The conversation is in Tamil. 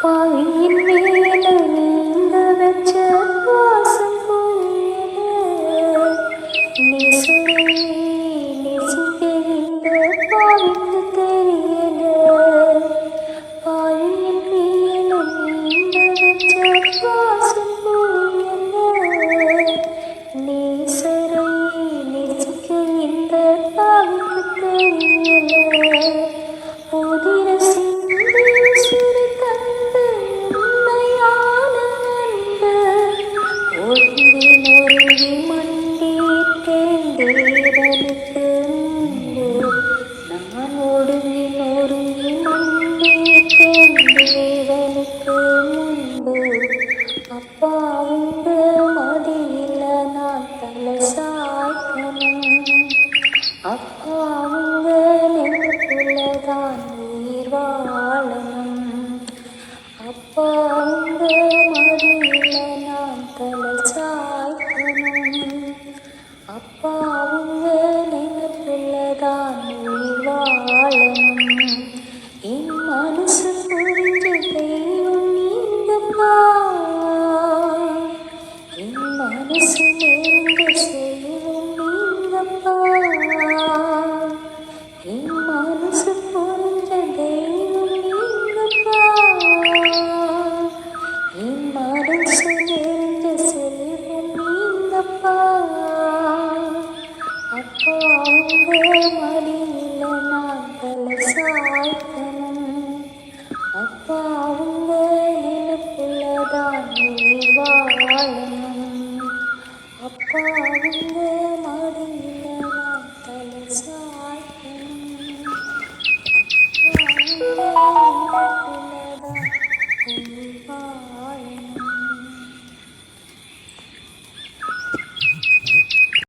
பாவியின் மேல நீங்க வச்ச வாசம் போயல நேசிக்க இந்த பாவிக்கு தெரியல. பாவியின் மேல நீங்க வச்ச வாசம் போயல நேசிக்க இந்த பாவிக்கு தெரியல. புதிர அப்பாவுங்க நெருப்புலதான் உயிர் வாழணும். அப்பாவுங்க மடியில நான் தலை சாய்க்கணும். அப்பாவுங்க நெருப்புலதான் உயிர் வாழணும். என் மனசு புரிஞ்ச தெய்வம் நீங்கப்பா. என் மனசு நெருங்க செய்வோம் நீங்கப்பா. என் மனசு புரிஞ்ச தெய்வம் நீங்கப்பா. என் மனசு நெருங்க செல்வம் நீங்கப்பா. அப்பா உங்க மடியில நான் தலை சாய்க்கணும். அப்பா உங்க நினைப்புலதான் உயிர் வாழணும். அப்பா உங்க மடியில நான் தலை சாய்க்கணும். அப்பா உங்க